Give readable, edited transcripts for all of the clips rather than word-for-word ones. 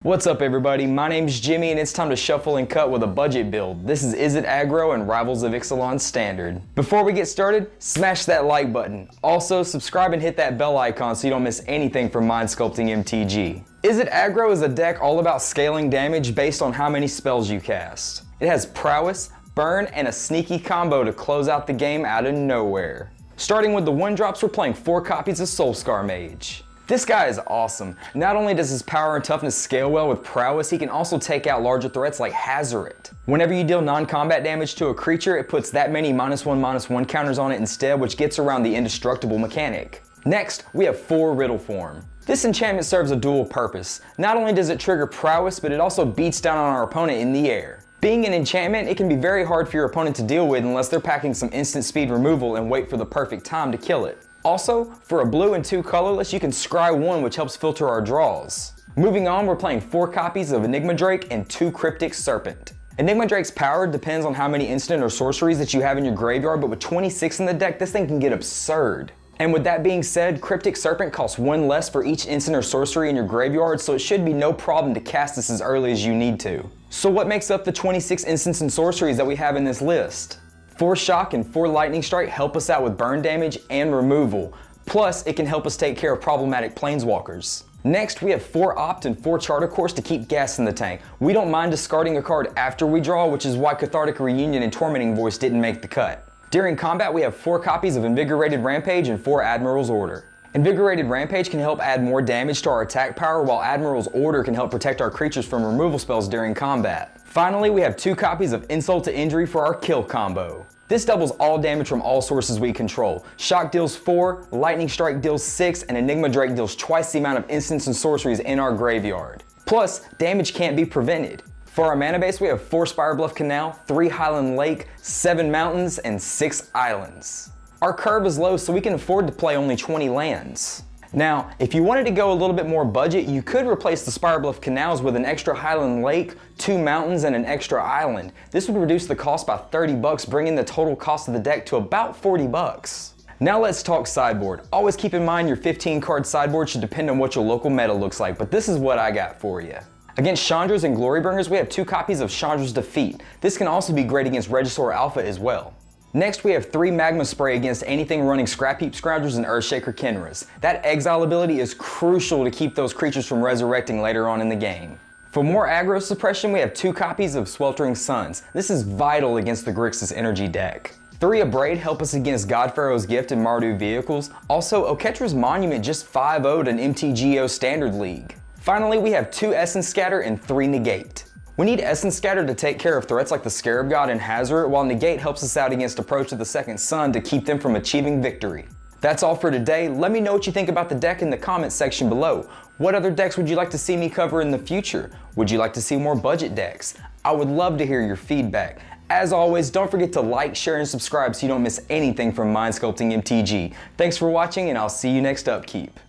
What's up everybody, my name's Jimmy and it's time to shuffle and cut with a budget build. This is it Aggro and Rivals of Ixalan Standard. Before we get started, smash that like button. Also, subscribe and hit that bell icon so you don't miss anything from Mindsculpting MtG. Is it Aggro is a deck all about scaling damage based on how many spells you cast. It has prowess, burn, and a sneaky combo to close out the game out of nowhere. Starting with the 1-drops, we're playing 4 copies of Soul-Scar Mage. This guy is awesome. Not only does his power and toughness scale well with prowess, he can also take out larger threats like Hazoret. Whenever you deal non-combat damage to a creature, it puts that many -1/-1 counters on it instead, which gets around the indestructible mechanic. Next, we have 4 Riddleform. This enchantment serves a dual purpose. Not only does it trigger prowess, but it also beats down on our opponent in the air. Being an enchantment, it can be very hard for your opponent to deal with unless they're packing some instant speed removal and wait for the perfect time to kill it. Also, for a blue and 2 colorless, you can scry 1, which helps filter our draws. Moving on, we're playing 4 copies of Enigma Drake and 2 Cryptic Serpent. Enigma Drake's power depends on how many instant or sorceries that you have in your graveyard, but with 26 in the deck, this thing can get absurd. And with that being said, Cryptic Serpent costs 1 less for each instant or sorcery in your graveyard, so it should be no problem to cast this as early as you need to. So what makes up the 26 instants and sorceries that we have in this list? 4 Shock and 4 Lightning Strike help us out with burn damage and removal. Plus, it can help us take care of problematic planeswalkers. Next, we have 4 Opt and 4 Charter Course to keep gas in the tank. We don't mind discarding a card after we draw, which is why Cathartic Reunion and Tormenting Voice didn't make the cut. During combat, we have 4 copies of Invigorated Rampage and 4 Admiral's Order. Invigorated Rampage can help add more damage to our attack power, while Admiral's Order can help protect our creatures from removal spells during combat. Finally, we have 2 copies of Insult to Injury for our kill combo. This doubles all damage from all sources we control. Shock deals 4, Lightning Strike deals 6, and Enigma Drake deals twice the amount of instants and sorceries in our graveyard. Plus, damage can't be prevented. For our mana base, we have 4 Spirebluff Canal, 3 Highland Lake, 7 mountains, and 6 islands. Our curve is low, so we can afford to play only 20 lands. Now, if you wanted to go a little bit more budget, you could replace the Spirebluff Canals with an extra Highland Lake, 2 mountains, and an extra island. This would reduce the cost by 30 bucks, bringing the total cost of the deck to about 40 bucks. Now let's talk sideboard. Always keep in mind your 15-card sideboard should depend on what your local meta looks like, but this is what I got for you. Against Chandras and Glorybringers, we have 2 copies of Chandra's Defeat. This can also be great against Regisaur Alpha as well. Next, we have 3 Magma Spray against anything running Scrap Heap Scroungers and Earthshaker Kinras. That exile ability is crucial to keep those creatures from resurrecting later on in the game. For more aggro suppression, we have 2 copies of Sweltering Suns. This is vital against the Grixis Energy deck. 3 Abrade help us against Godpharaoh's Gift and Mardu vehicles. Also, Oketra's Monument just 5-0'd an MTGO Standard League. Finally, we have 2 Essence Scatter and 3 Negate. We need Essence Scatter to take care of threats like the Scarab God and Hazoret, while Negate helps us out against Approach of the Second Sun to keep them from achieving victory. That's all for today. Let me know what you think about the deck in the comments section below. What other decks would you like to see me cover in the future? Would you like to see more budget decks? I would love to hear your feedback. As always, don't forget to like, share, and subscribe so you don't miss anything from Mindsculpting MtG. Thanks for watching, and I'll see you next upkeep.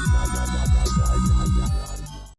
Yeah.